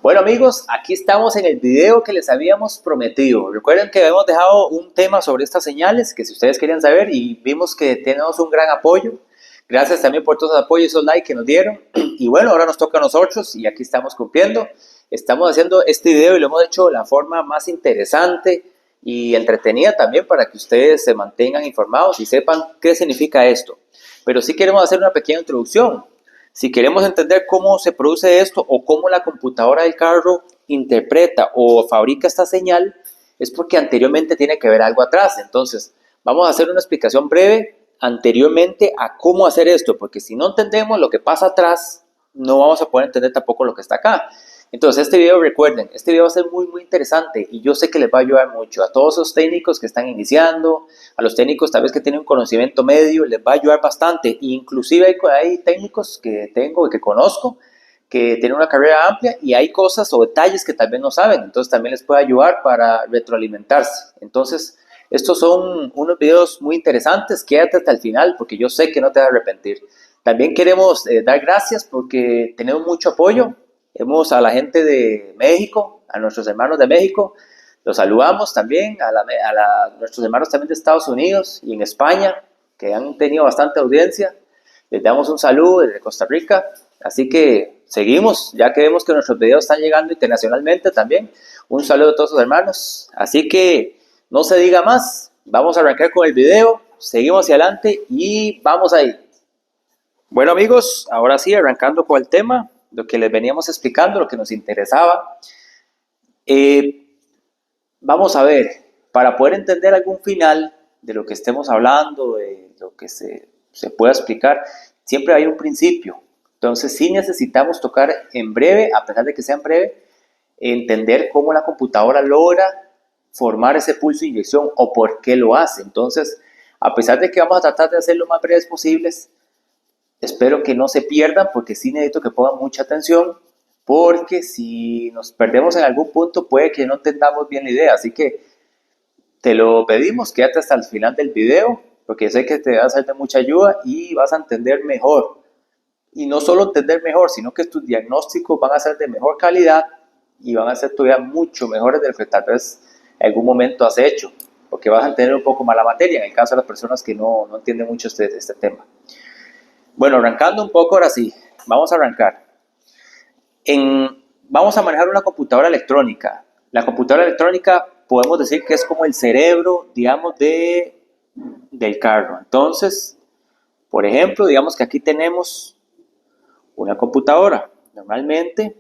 Bueno amigos, aquí estamos en el video que les habíamos prometido. Recuerden que habíamos dejado un tema sobre estas señales, que si ustedes querían saber y vimos que tenemos un gran apoyo. Gracias también por todos los apoyos y esos likes que nos dieron. Y bueno, ahora nos toca a nosotros y aquí estamos cumpliendo. Estamos haciendo este video y lo hemos hecho de la forma más interesante y entretenida también para que ustedes se mantengan informados y sepan qué significa esto. Pero sí queremos hacer una pequeña introducción. Si queremos entender cómo se produce esto o cómo la computadora del carro interpreta o fabrica esta señal, es porque anteriormente tiene que haber algo atrás. Entonces, vamos a hacer una explicación breve anteriormente a cómo hacer esto, porque si no entendemos lo que pasa atrás, no vamos a poder entender tampoco lo que está acá. Entonces, este video, recuerden, este video va a ser muy interesante y yo sé que les va a ayudar mucho a todos esos técnicos que están iniciando, a los técnicos tal vez que tienen un conocimiento medio, les va a ayudar bastante. Inclusive hay técnicos que tengo y que conozco que tienen una carrera amplia y hay cosas o detalles que tal vez no saben, entonces también les puede ayudar para retroalimentarse. Entonces, estos son unos videos muy interesantes, quédate hasta el final porque yo sé que no te vas a arrepentir. También queremos dar gracias porque tenemos mucho apoyo. Hemos a la gente de México, a nuestros hermanos de México, los saludamos también, nuestros hermanos también de Estados Unidos y en España, que han tenido bastante audiencia. Les damos un saludo desde Costa Rica. Así que seguimos, ya que vemos que nuestros videos están llegando internacionalmente también. Un saludo a todos sus hermanos. Así que no se diga más, vamos a arrancar con el video, seguimos hacia adelante y vamos ahí. Bueno amigos, ahora sí, arrancando con el tema, lo que les veníamos explicando, lo que nos interesaba. Vamos a ver, para poder entender algún final de lo que estemos hablando, de lo que se pueda explicar, siempre hay un principio. Entonces sí necesitamos tocar en breve, a pesar de que sea en breve, entender cómo la computadora logra formar ese pulso de inyección o por qué lo hace. Entonces, a pesar de que vamos a tratar de hacer lo más breves posibles, espero que no se pierdan porque sí necesito que pongan mucha atención porque si nos perdemos en algún punto puede que no entendamos bien la idea. Así que te lo pedimos, quédate hasta el final del video porque sé que te va a ser de mucha ayuda y vas a entender mejor. Y no solo entender mejor, sino que tus diagnósticos van a ser de mejor calidad y van a ser todavía mucho mejores de lo que tal vez en algún momento has hecho, porque vas a entender un poco más la materia en el caso de las personas que no entienden mucho este tema. Bueno, arrancando un poco, ahora sí, vamos a arrancar. Vamos a manejar una computadora electrónica. La computadora electrónica podemos decir que es como el cerebro, digamos, del carro. Entonces, por ejemplo, digamos que aquí tenemos una computadora. Normalmente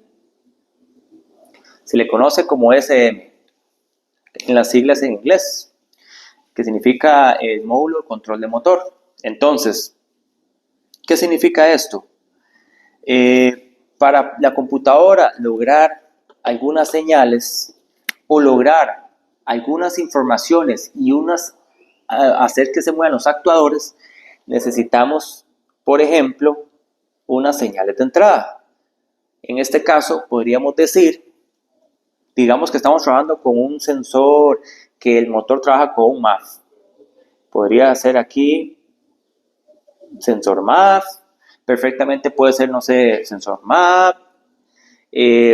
se le conoce como SM, en las siglas en inglés, que significa el módulo de control de motor. Entonces, ¿qué significa esto? Para la computadora lograr algunas señales o lograr algunas informaciones y hacer que se muevan los actuadores, necesitamos, por ejemplo, unas señales de entrada. En este caso, podríamos decir, digamos que estamos trabajando con un sensor que el motor trabaja con un MAF. Podría ser aquí sensor MAF, perfectamente puede ser, no sé, sensor MAP,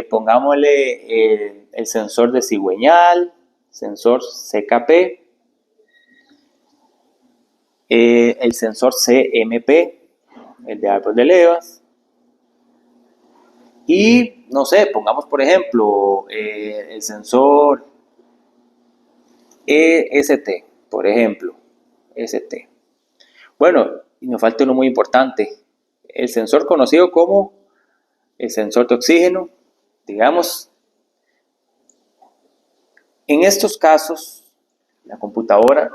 pongámosle el sensor de cigüeñal, sensor CKP, el sensor CMP, el de árbol de levas, y no sé, pongamos por ejemplo el sensor EST, por ejemplo, ST. Bueno, y nos falta uno muy importante, el sensor conocido como el sensor de oxígeno, digamos. En estos casos, la computadora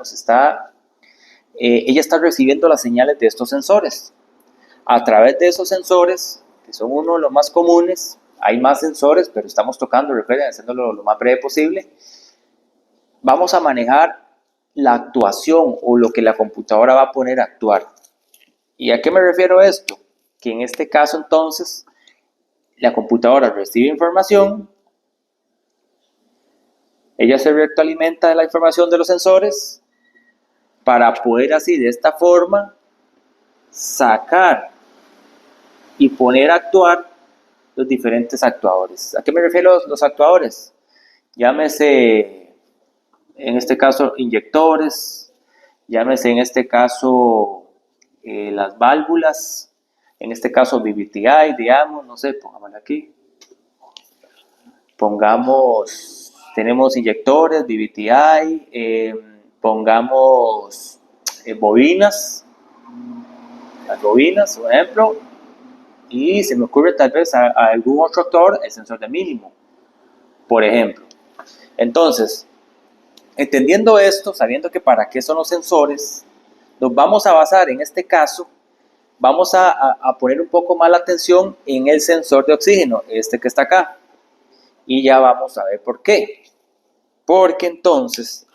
ella está recibiendo las señales de estos sensores. A través de esos sensores, que son uno de los más comunes, hay más sensores, pero estamos tocando, recuerden, haciéndolo lo más breve posible, vamos a manejar la actuación o lo que la computadora va a poner a actuar. ¿Y a qué me refiero a esto? Que en este caso entonces, la computadora recibe información, ella se retroalimenta de la información de los sensores para poder así de esta forma sacar y poner a actuar los diferentes actuadores. ¿A qué me refiero los actuadores? Llámese, en este caso, inyectores, llámese en este caso las válvulas, en este caso BBTI, digamos, no sé, pongámoslo aquí. Pongamos, tenemos inyectores, BBTI, pongamos bobinas, las bobinas, por ejemplo, y se me ocurre tal vez a algún otro actor el sensor de mínimo, por ejemplo. Entonces, entendiendo esto, sabiendo que para qué son los sensores, nos vamos a basar en este caso, vamos a poner un poco más la atención en el sensor de oxígeno, este que está acá. Y ya vamos a ver por qué. Porque entonces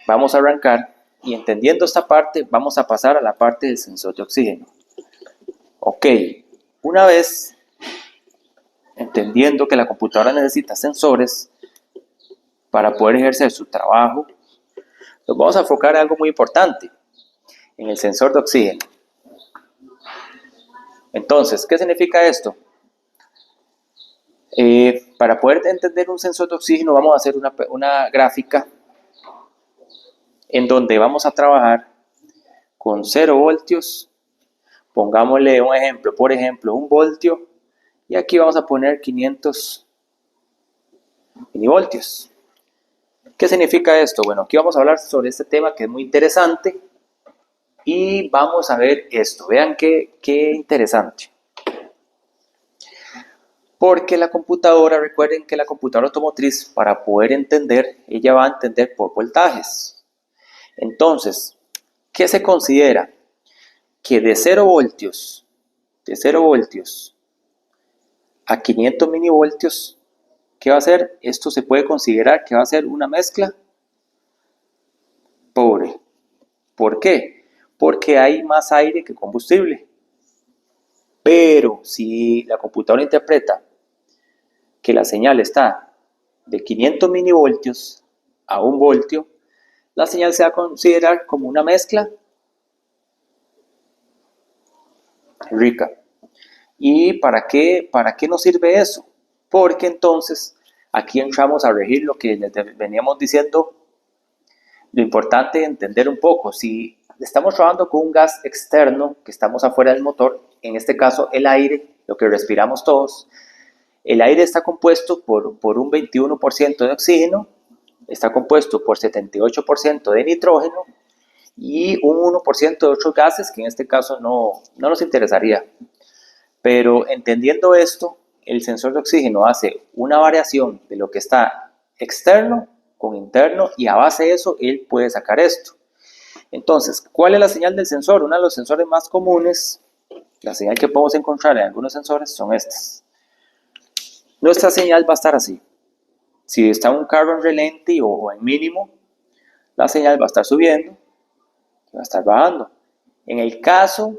vamos a arrancar y entendiendo esta parte, vamos a pasar a la parte del sensor de oxígeno. Ok, una vez entendiendo que la computadora necesita sensores para poder ejercer su trabajo, nos vamos a enfocar en algo muy importante, en el sensor de oxígeno. Entonces, ¿qué significa esto? Para poder entender un sensor de oxígeno vamos a hacer una gráfica en donde vamos a trabajar con 0 voltios, pongámosle un ejemplo, por ejemplo 1 voltio, y aquí vamos a poner 500 milivoltios. ¿Qué significa esto? Bueno, aquí vamos a hablar sobre este tema que es muy interesante y vamos a ver esto, vean qué interesante. Porque la computadora, recuerden que la computadora automotriz, para poder entender, ella va a entender por voltajes. Entonces, ¿qué se considera? Que de 0 voltios a 500 milivoltios, ¿qué va a ser? Esto se puede considerar que va a ser una mezcla pobre. ¿Por qué? Porque hay más aire que combustible. Pero si la computadora interpreta que la señal está de 500 milivoltios a 1 voltio, la señal se va a considerar como una mezcla rica. ¿Y para qué nos sirve eso? Porque entonces aquí entramos a regir lo que les veníamos diciendo, lo importante es entender un poco, si estamos trabajando con un gas externo que estamos afuera del motor, en este caso el aire, lo que respiramos todos, el aire está compuesto por un 21% de oxígeno, está compuesto por 78% de nitrógeno y un 1% de otros gases que en este caso no nos interesaría. Pero entendiendo esto, el sensor de oxígeno hace una variación de lo que está externo con interno y a base de eso él puede sacar esto. Entonces, ¿cuál es la señal del sensor? Uno de los sensores más comunes, la señal que podemos encontrar en algunos sensores son estas. Nuestra señal va a estar así. Si está un carro en relente o en mínimo, la señal va a estar subiendo y va a estar bajando. En el caso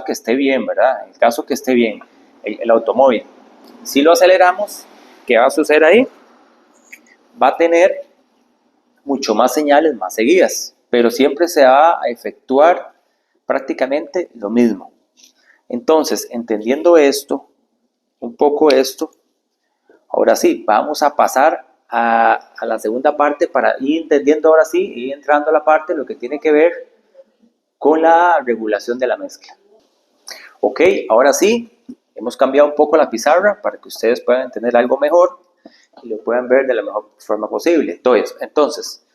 que esté bien, ¿verdad? En el caso que esté bien el automóvil, si lo aceleramos, ¿qué va a suceder ahí? Va a tener mucho más señales más seguidas, pero siempre se va a efectuar prácticamente lo mismo. Entonces, entendiendo esto, un poco esto, ahora sí, vamos a pasar a la segunda parte para ir entendiendo ahora sí, ir entrando a la parte lo que tiene que ver con la regulación de la mezcla. Ok, ahora sí, hemos cambiado un poco la pizarra para que ustedes puedan entender algo mejor y lo puedan ver de la mejor forma posible. Entonces,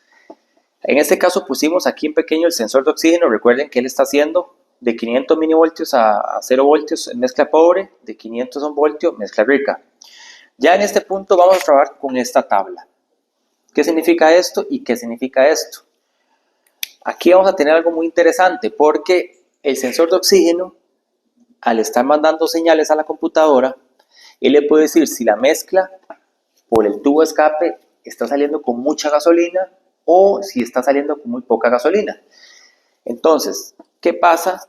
en este caso pusimos aquí en pequeño el sensor de oxígeno. Recuerden que él está haciendo de 500 milivoltios a 0 voltios en mezcla pobre, de 500 a 1 voltio mezcla rica. Ya en este punto vamos a trabajar con esta tabla. ¿Qué significa esto y qué significa esto? Aquí vamos a tener algo muy interesante porque el sensor de oxígeno, al estar mandando señales a la computadora, él le puede decir si la mezcla por el tubo de escape está saliendo con mucha gasolina o si está saliendo con muy poca gasolina. Entonces, ¿qué pasa?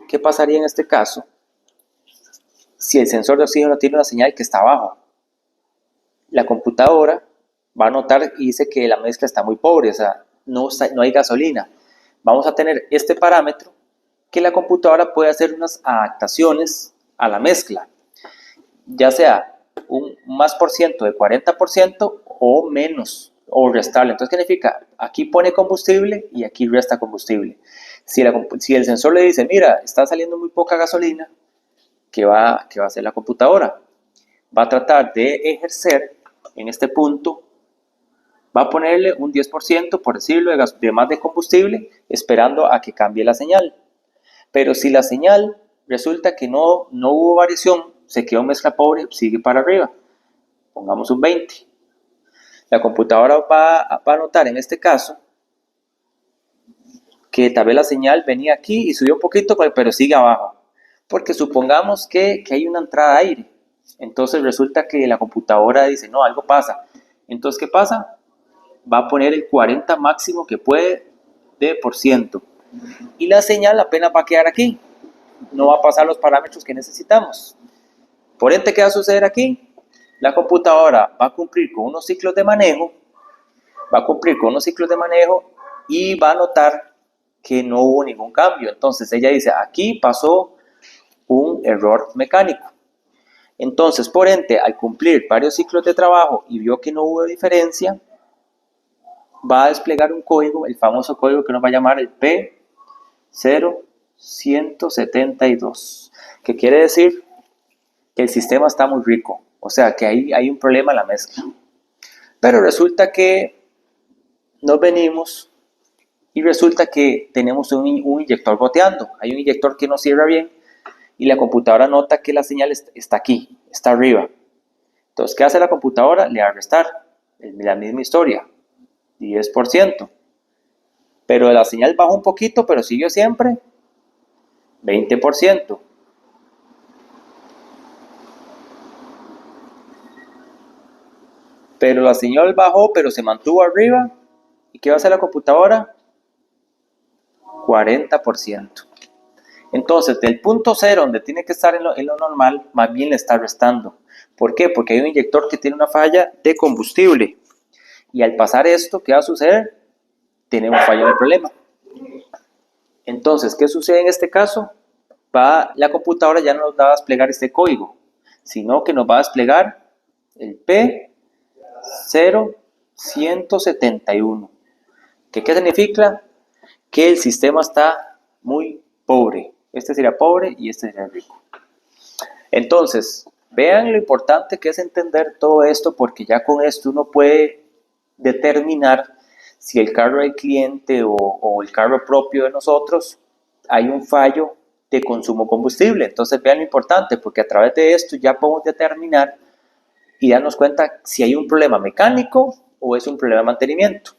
¿Qué pasaría en este caso si el sensor de oxígeno tiene una señal que está abajo? La computadora va a notar y dice que la mezcla está muy pobre, o sea, no hay gasolina. Vamos a tener parámetro que la computadora puede hacer unas adaptaciones a la mezcla. ya sea un más por ciento de 40% o menos, o restarle. Entonces, ¿qué significa? Aquí pone combustible y aquí resta combustible. Si el sensor le dice, mira, está saliendo muy poca gasolina, ¿qué va a hacer la computadora? Va a tratar de ejercer en este punto, va a ponerle un 10%, por decirlo, de más de combustible, esperando a que cambie la señal. Pero si la señal resulta que no hubo variación, se quedó mezcla pobre, sigue para arriba. Pongamos un 20. La computadora va a notar en este caso que tal vez la señal venía aquí y subió un poquito, pero sigue abajo. Porque supongamos que hay una entrada de aire. Entonces resulta que la computadora dice, no, algo pasa. Entonces, ¿qué pasa? Va a poner el 40 máximo que puede de por ciento. Y la señal apenas va a quedar aquí. No va a pasar los parámetros que necesitamos. Por ende, ¿qué va a suceder aquí? La computadora va a cumplir con unos ciclos de manejo, y va a notar que no hubo ningún cambio. Entonces ella dice, aquí pasó un error mecánico. Entonces, por ende, al cumplir varios ciclos de trabajo y vio que no hubo diferencia, va a desplegar un código, el famoso código que nos va a llamar el P0172, que quiere decir que el sistema está muy rico, o sea que ahí hay un problema en la mezcla. Pero resulta que nos venimos y resulta que tenemos un inyector goteando, hay un inyector que no cierra bien y la computadora nota que la señal está aquí, está arriba. Entonces, ¿qué hace la computadora? Le va a restar la misma historia, 10%. Pero la señal bajó un poquito, pero siguió siempre 20%. Pero la señal bajó, pero se mantuvo arriba. ¿Y qué va a hacer la computadora? 40%. Entonces, del punto cero, donde tiene que estar en lo normal, más bien le está restando. ¿Por qué? Porque hay un inyector que tiene una falla de combustible. Y al pasar esto, ¿qué va a suceder? Tenemos falla en el problema. Entonces, ¿qué sucede en este caso? La computadora ya no nos va a desplegar este código, sino que nos va a desplegar el P0171. ¿Qué significa? Que el sistema está muy pobre. Este sería pobre y este sería rico. Entonces, vean lo importante que es entender todo esto, porque ya con esto uno puede determinar si el carro del cliente o el carro propio de nosotros hay un fallo de consumo combustible. Entonces vean lo importante, porque a través de esto ya podemos determinar y darnos cuenta si hay un problema mecánico o es un problema de mantenimiento.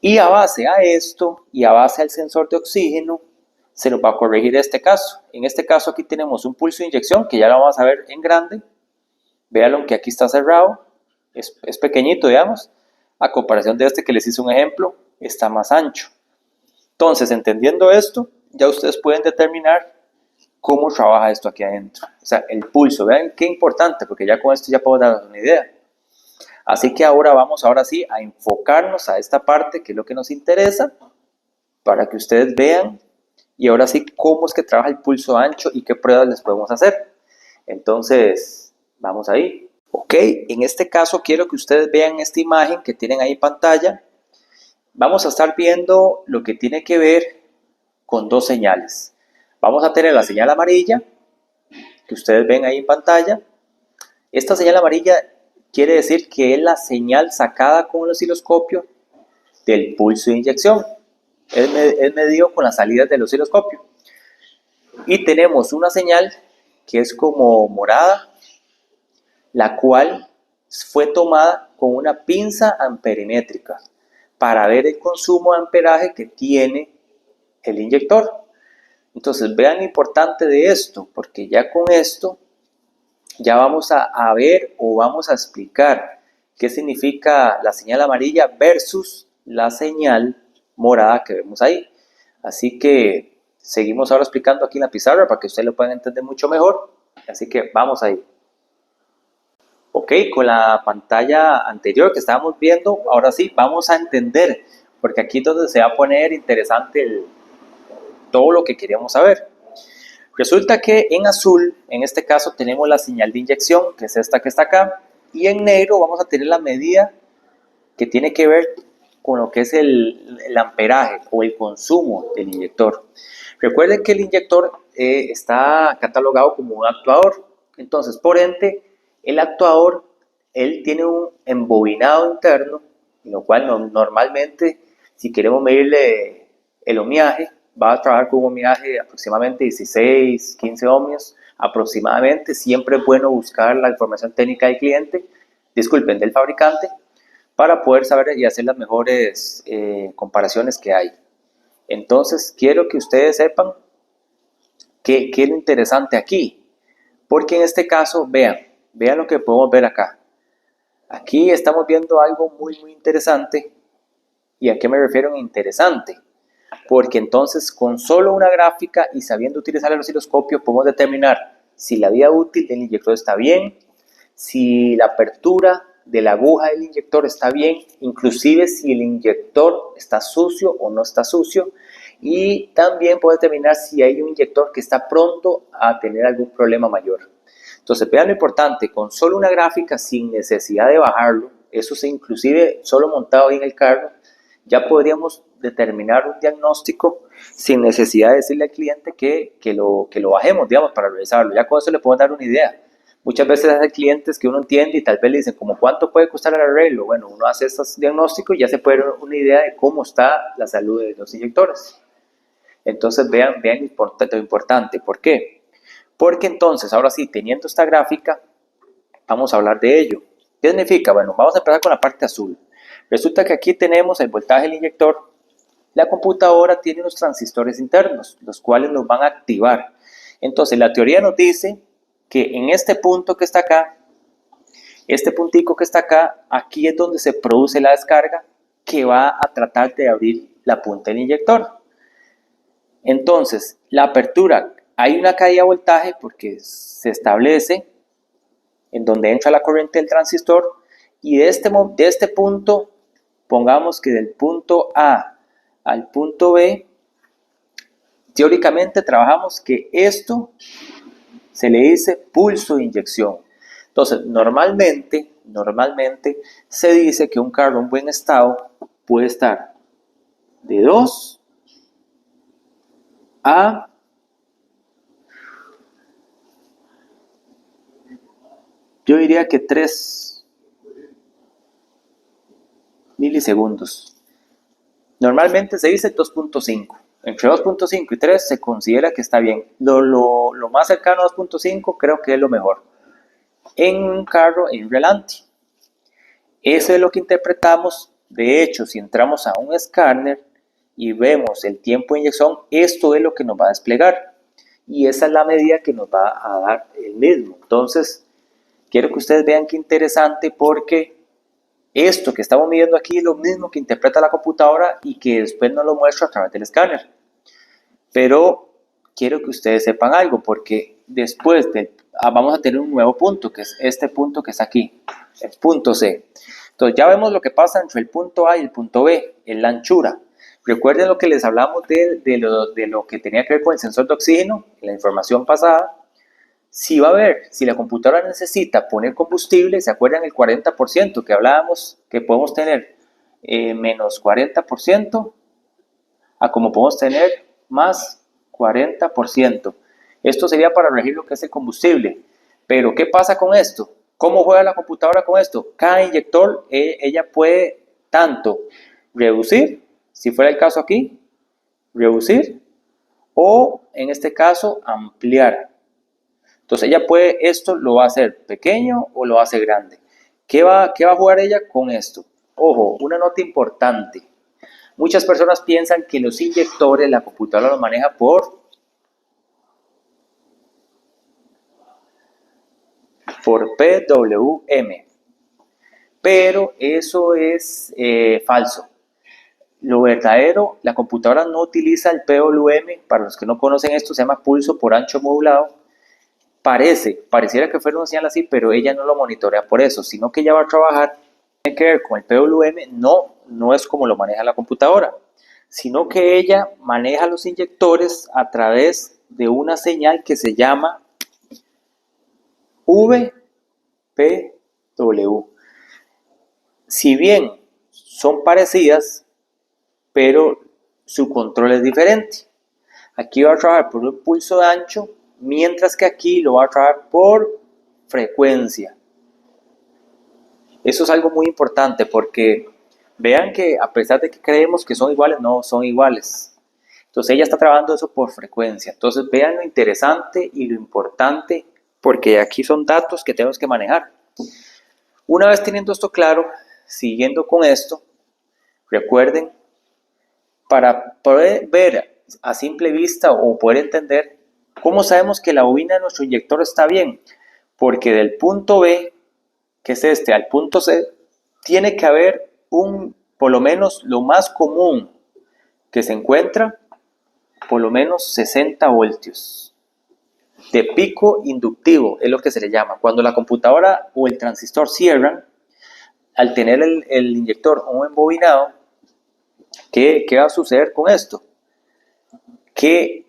Y a base a esto y a base al sensor de oxígeno se nos va a corregir este caso. En este caso aquí tenemos un pulso de inyección que ya lo vamos a ver en grande. Véanlo que aquí está cerrado, es pequeñito, digamos. A comparación de este que les hice un ejemplo, está más ancho. Entonces, entendiendo esto, ya ustedes pueden determinar cómo trabaja esto aquí adentro. O sea, el pulso, vean qué importante, porque ya con esto ya puedo darles una idea. Así que ahora sí a enfocarnos a esta parte que es lo que nos interesa, para que ustedes vean, y ahora sí cómo es que trabaja el pulso ancho y qué pruebas les podemos hacer. Entonces, vamos ahí. Ok, en este caso quiero que ustedes vean esta imagen que tienen ahí en pantalla. Vamos a estar viendo lo que tiene que ver con dos señales. Vamos a tener la señal amarilla, que ustedes ven ahí en pantalla. Esta señal amarilla quiere decir que es la señal sacada con el osciloscopio del pulso de inyección. Es medido con las salidas del osciloscopio. Y tenemos una señal que es como morada, la cual fue tomada con una pinza amperimétrica para ver el consumo de amperaje que tiene el inyector. Entonces vean lo importante de esto, porque ya con esto ya vamos a ver o vamos a explicar qué significa la señal amarilla versus la señal morada que vemos ahí. Así que seguimos ahora explicando aquí en la pizarra para que ustedes lo puedan entender mucho mejor. Así que vamos ahí. Ok, con la pantalla anterior que estábamos viendo, ahora sí vamos a entender, porque aquí es donde se va a poner interesante todo lo que queríamos saber. Resulta que en azul, en este caso, tenemos la señal de inyección, que es esta que está acá, y en negro vamos a tener la medida que tiene que ver con lo que es el amperaje o el consumo del inyector. Recuerden que el inyector está catalogado como un actuador, entonces por ende el actuador él tiene un embobinado interno, en lo cual normalmente si queremos medirle el ohmiaje, va a trabajar con un ohmiaje de aproximadamente 16, 15 ohmios aproximadamente. Siempre es bueno buscar la información técnica del cliente, disculpen, del fabricante, para poder saber y hacer las mejores comparaciones que hay. Entonces, quiero que ustedes sepan qué es lo interesante aquí, porque en este caso, vean lo que podemos ver acá. Aquí estamos viendo algo muy interesante. ¿Y a qué me refiero en interesante? Porque entonces con solo una gráfica y sabiendo utilizar el osciloscopio podemos determinar si la vida útil del inyector está bien, si la apertura de la aguja del inyector está bien, inclusive si el inyector está sucio o no está sucio, y también puede determinar si hay un inyector que está pronto a tener algún problema mayor. Entonces vean lo importante, con solo una gráfica sin necesidad de bajarlo, eso se inclusive solo montado ahí en el carro, ya podríamos determinar un diagnóstico sin necesidad de decirle al cliente que lo bajemos, digamos, para revisarlo. Ya con eso le podemos dar una idea. Muchas veces hay clientes que uno entiende y tal vez le dicen, ¿como cuánto puede costar el arreglo? Bueno, uno hace estos diagnósticos y ya se puede dar una idea de cómo está la salud de los inyectores. Entonces vean lo importante. ¿Por qué? Porque entonces, ahora sí, teniendo esta gráfica, vamos a hablar de ello. ¿Qué significa? Bueno, vamos a empezar con la parte azul. Resulta que aquí tenemos el voltaje del inyector. La computadora tiene unos transistores internos, los cuales nos van a activar. Entonces, la teoría nos dice que en este punto que está acá, este puntico que está acá, aquí es donde se produce la descarga que va a tratar de abrir la punta del inyector. Entonces, la apertura, hay una caída de voltaje porque se establece en donde entra la corriente del transistor y de este punto, pongamos que del punto A al punto B, teóricamente trabajamos que esto se le dice pulso de inyección. Entonces, normalmente se dice que un carro en buen estado puede estar de 2 a yo diría que 3 milisegundos. Normalmente se dice 2.5. Entre 2.5 y 3 se considera que está bien. Lo más cercano a 2.5 creo que es lo mejor. En un carro en relante. Eso es lo que interpretamos. De hecho, si entramos a un escáner y vemos el tiempo de inyección, esto es lo que nos va a desplegar. Y esa es la medida que nos va a dar el mismo. Entonces, quiero que ustedes vean qué interesante porque esto que estamos midiendo aquí es lo mismo que interpreta la computadora y que después nos lo muestra a través del escáner. Pero quiero que ustedes sepan algo porque después vamos a tener un nuevo punto, que es este punto que está aquí, el punto C. Entonces ya vemos lo que pasa entre el punto A y el punto B, en la anchura. Recuerden lo que les hablamos de lo que tenía que ver con el sensor de oxígeno, en la información pasada. Si la computadora necesita poner combustible, ¿se acuerdan el 40% que hablábamos que podemos tener menos 40% a como podemos tener más 40%? Esto sería para regir lo que es el combustible. Pero ¿qué pasa con esto? ¿Cómo juega la computadora con esto? Cada inyector, ella puede tanto reducir, si fuera el caso aquí, reducir o en este caso ampliar. Entonces ella puede, esto lo va a hacer pequeño o lo hace grande. ¿Qué va a jugar ella con esto? Ojo, una nota importante. Muchas personas piensan que los inyectores, la computadora los maneja por PWM. Pero eso es falso. Lo verdadero, la computadora no utiliza el PWM. Para los que no conocen esto, se llama pulso por ancho modulado. Pareciera que fuera una señal así, pero ella no lo monitorea por eso, sino que ella va a trabajar, tiene que ver con el PWM, no es como lo maneja la computadora, sino que ella maneja los inyectores a través de una señal que se llama VPW. Si bien son parecidas, pero su control es diferente. Aquí va a trabajar por un pulso de ancho, mientras que aquí lo va a trabajar por frecuencia. Eso es algo muy importante porque vean que a pesar de que creemos que son iguales, no son iguales. Entonces ella está trabajando eso por frecuencia. Entonces vean lo interesante y lo importante, porque aquí son datos que tenemos que manejar. Una vez teniendo esto claro, siguiendo con esto, recuerden, para poder ver a simple vista o poder entender cómo sabemos que la bobina de nuestro inyector está bien, porque del punto B, que es este, al punto C, tiene que haber por lo menos lo más común que se encuentra, por lo menos 60 voltios de pico inductivo, es lo que se le llama. Cuando la computadora o el transistor cierran, al tener el inyector o embobinado, ¿qué va a suceder con esto? Que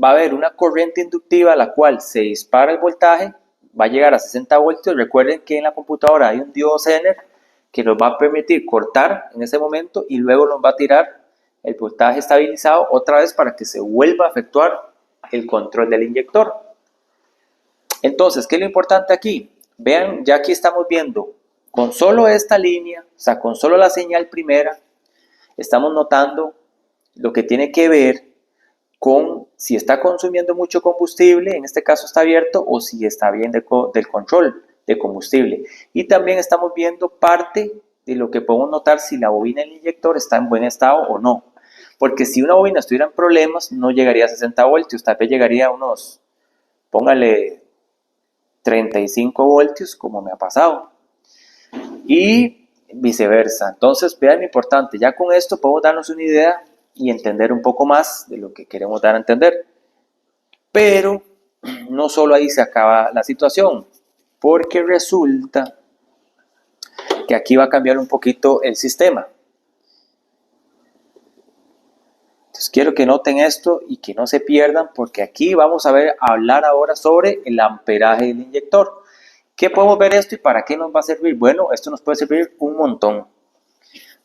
va a haber una corriente inductiva a la cual se dispara el voltaje, va a llegar a 60 voltios. Recuerden que en la computadora hay un diodo Zener que nos va a permitir cortar en ese momento y luego nos va a tirar el voltaje estabilizado otra vez para que se vuelva a efectuar el control del inyector. Entonces, ¿qué es lo importante aquí? Vean, ya aquí estamos viendo con solo esta línea, o sea, con solo la señal primera, estamos notando lo que tiene que ver con si está consumiendo mucho combustible, en este caso está abierto, o si está bien del control de combustible. Y también estamos viendo parte de lo que podemos notar si la bobina del inyector está en buen estado o no. Porque si una bobina estuviera en problemas, no llegaría a 60 voltios, tal vez llegaría a unos, póngale 35 voltios, como me ha pasado. Y viceversa. Entonces, vean lo importante, ya con esto podemos darnos una idea y entender un poco más de lo que queremos dar a entender. Pero no solo ahí se acaba la situación, porque resulta que aquí va a cambiar un poquito el sistema. Entonces quiero que noten esto y que no se pierdan, porque aquí vamos a hablar ahora sobre el amperaje del inyector. ¿Qué podemos ver esto y para qué nos va a servir? Bueno, esto nos puede servir un montón.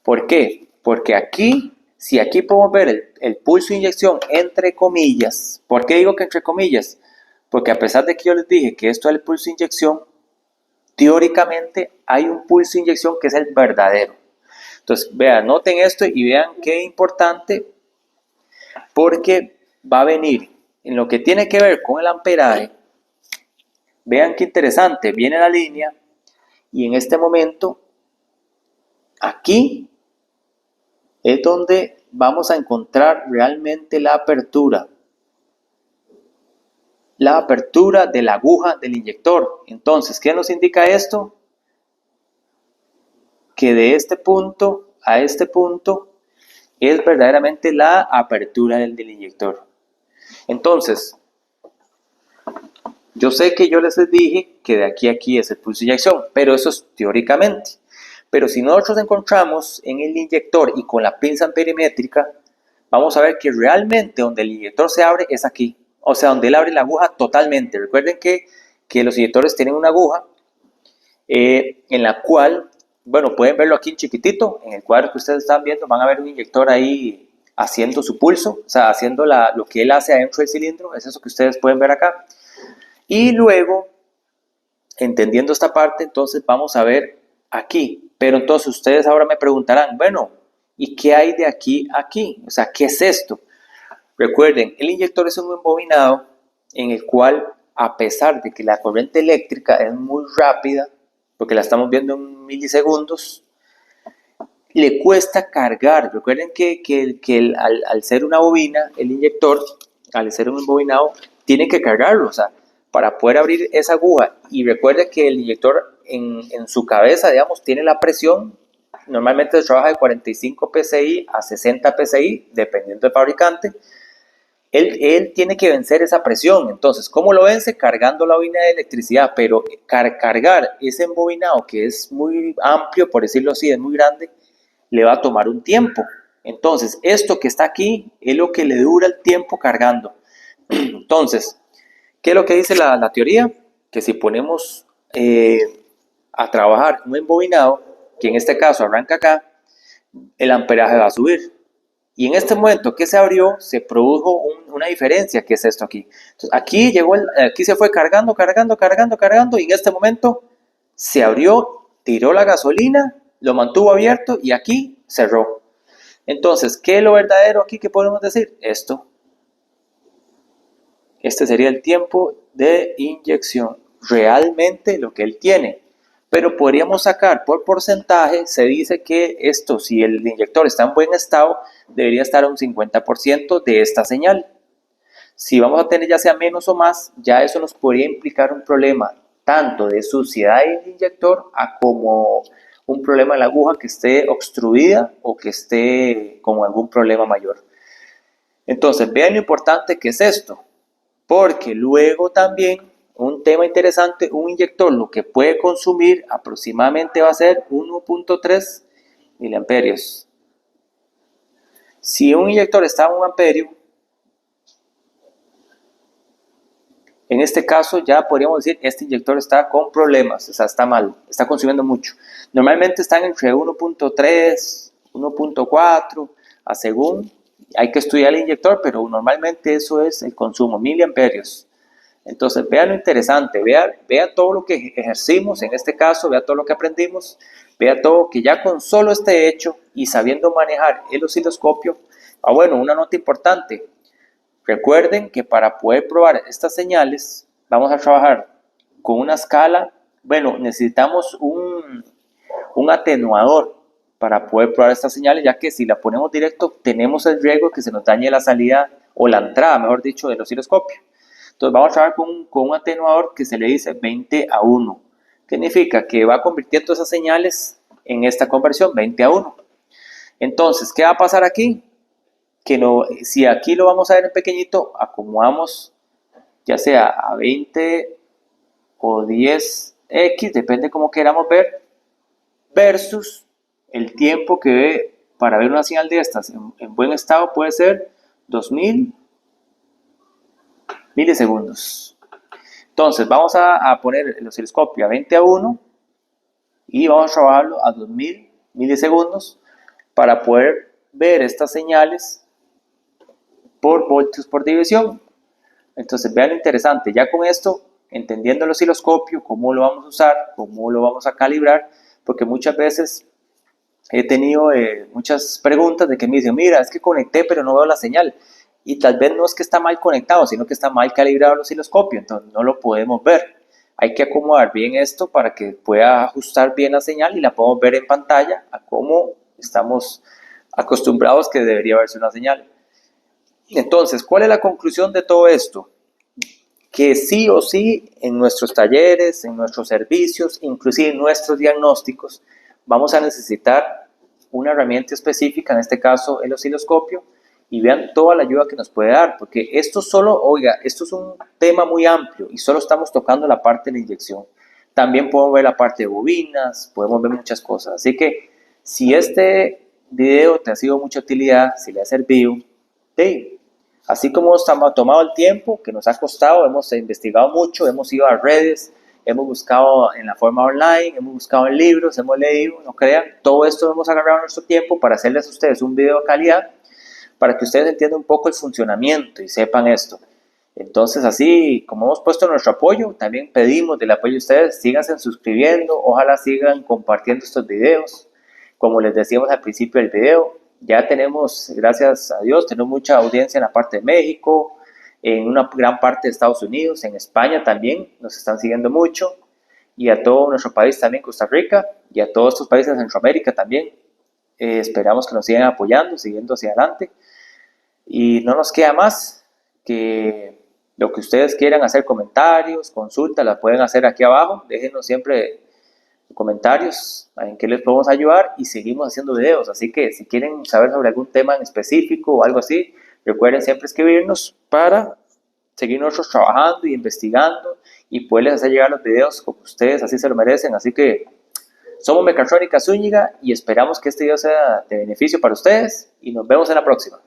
¿Por qué? Porque aquí, si aquí podemos ver el pulso de inyección entre comillas, ¿por qué digo que entre comillas? Porque a pesar de que yo les dije que esto es el pulso de inyección, teóricamente hay un pulso de inyección que es el verdadero. Entonces, vean, noten esto y vean qué importante, porque va a venir en lo que tiene que ver con el amperaje. Vean qué interesante, viene la línea y en este momento, aquí es donde vamos a encontrar realmente la apertura de la aguja del inyector. Entonces, ¿qué nos indica esto? Que de este punto a este punto es verdaderamente la apertura del inyector. Entonces, yo sé que yo les dije que de aquí a aquí es el pulso de inyección, pero eso es teóricamente. Pero si nosotros encontramos en el inyector y con la pinza perimétrica, vamos a ver que realmente donde el inyector se abre es aquí. O sea, donde él abre la aguja totalmente. Recuerden que los inyectores tienen una aguja en la cual, bueno, pueden verlo aquí en chiquitito, en el cuadro que ustedes están viendo, van a ver un inyector ahí haciendo su pulso, o sea, haciendo lo que él hace adentro del cilindro, es eso que ustedes pueden ver acá. Y luego, entendiendo esta parte, entonces vamos a ver aquí. Pero entonces ustedes ahora me preguntarán, bueno, ¿y qué hay de aquí a aquí? O sea, ¿qué es esto? Recuerden, el inyector es un embobinado en el cual, a pesar de que la corriente eléctrica es muy rápida, porque la estamos viendo en milisegundos, le cuesta cargar. Recuerden que al ser una bobina, el inyector, al ser un embobinado, tiene que cargarlo, o sea, para poder abrir esa aguja. Y recuerden que el inyector en su cabeza, digamos, tiene la presión. Normalmente se trabaja de 45 psi a 60 psi, dependiendo del fabricante. Él tiene que vencer esa presión. Entonces, ¿cómo lo vence? Cargando la bobina de electricidad. Pero cargar ese embobinado, que es muy amplio, por decirlo así, es muy grande, le va a tomar un tiempo. Entonces, esto que está aquí es lo que le dura el tiempo cargando. Entonces, ¿qué es lo que dice la teoría? Que si ponemos a trabajar un embobinado, que en este caso arranca acá, el amperaje va a subir. Y en este momento que se abrió, se produjo una diferencia, que es esto aquí. Entonces, aquí llegó, aquí se fue cargando, y en este momento se abrió, tiró la gasolina, lo mantuvo abierto y aquí cerró. Entonces, ¿qué es lo verdadero aquí que podemos decir? Esto. Este sería el tiempo de inyección, realmente lo que él tiene. Pero podríamos sacar por porcentaje, se dice que esto, si el inyector está en buen estado, debería estar a un 50% de esta señal. Si vamos a tener ya sea menos o más, ya eso nos podría implicar un problema tanto de suciedad del inyector a como un problema en la aguja que esté obstruida o que esté con algún problema mayor. Entonces, vean lo importante que es esto, porque luego también un tema interesante, un inyector lo que puede consumir aproximadamente va a ser 1.3 miliamperios. Si un inyector está a 1 amperio, en este caso ya podríamos decir este inyector está con problemas, o sea, está mal, está consumiendo mucho. Normalmente están entre 1.3, 1.4, a según, hay que estudiar el inyector, pero normalmente eso es el consumo, miliamperios. Entonces, vean lo interesante, vea todo lo que ejercimos, en este caso, vea todo lo que aprendimos, vea todo que ya con solo este hecho y sabiendo manejar el osciloscopio, bueno, una nota importante, recuerden que para poder probar estas señales, vamos a trabajar con una escala, bueno, necesitamos un atenuador para poder probar estas señales, ya que si la ponemos directo, tenemos el riesgo que se nos dañe la salida o la entrada, mejor dicho, del osciloscopio. Entonces vamos a trabajar con un atenuador que se le dice 20:1. Significa que va convirtiendo esas señales en esta conversión 20:1. Entonces, ¿qué va a pasar aquí? Que no, si aquí lo vamos a ver en pequeñito, acomodamos ya sea a 20 o 10x, depende cómo queramos ver, versus el tiempo que para ver una señal de estas en buen estado puede ser 2000 milisegundos. Entonces vamos a poner el osciloscopio a 20:1 y vamos a trabajarlo a 2000 milisegundos para poder ver estas señales por voltios por división. Entonces vean lo interesante, ya con esto, entendiendo el osciloscopio, cómo lo vamos a usar, cómo lo vamos a calibrar, porque muchas veces he tenido muchas preguntas de que me dicen, mira, es que conecté pero no veo la señal. Y tal vez no es que está mal conectado, sino que está mal calibrado el osciloscopio, entonces no lo podemos ver. Hay que acomodar bien esto para que pueda ajustar bien la señal y la podamos ver en pantalla a cómo estamos acostumbrados que debería verse una señal. Entonces, ¿cuál es la conclusión de todo esto? Que sí o sí en nuestros talleres, en nuestros servicios, inclusive en nuestros diagnósticos, vamos a necesitar una herramienta específica, en este caso el osciloscopio, y vean toda la ayuda que nos puede dar, porque esto solo, oiga, esto es un tema muy amplio y solo estamos tocando la parte de la inyección. También podemos ver la parte de bobinas, podemos ver muchas cosas. Así que si este video te ha sido de mucha utilidad, si le ha servido, así como hemos tomado el tiempo que nos ha costado, hemos investigado mucho, hemos ido a redes, hemos buscado en la forma online, hemos buscado en libros, hemos leído, no crean, todo esto hemos agarrado nuestro tiempo para hacerles a ustedes un video de calidad, para que ustedes entiendan un poco el funcionamiento y sepan esto. Entonces, así como hemos puesto nuestro apoyo, también pedimos del apoyo de ustedes, síganse suscribiendo, ojalá sigan compartiendo estos videos. Como les decíamos al principio del video, ya tenemos, gracias a Dios, tenemos mucha audiencia en la parte de México, en una gran parte de Estados Unidos, en España también, nos están siguiendo mucho, y a todo nuestro país también, Costa Rica, y a todos estos países de Centroamérica también. Esperamos que nos sigan apoyando, siguiendo hacia adelante. Y no nos queda más que lo que ustedes quieran hacer, comentarios, consultas, las pueden hacer aquí abajo. Déjenos siempre comentarios en qué les podemos ayudar y seguimos haciendo videos. Así que si quieren saber sobre algún tema en específico o algo así, recuerden siempre escribirnos para seguir nosotros trabajando y investigando y poderles hacer llegar los videos como ustedes así se lo merecen. Así que somos Mecatrónica Zúñiga y esperamos que este video sea de beneficio para ustedes y nos vemos en la próxima.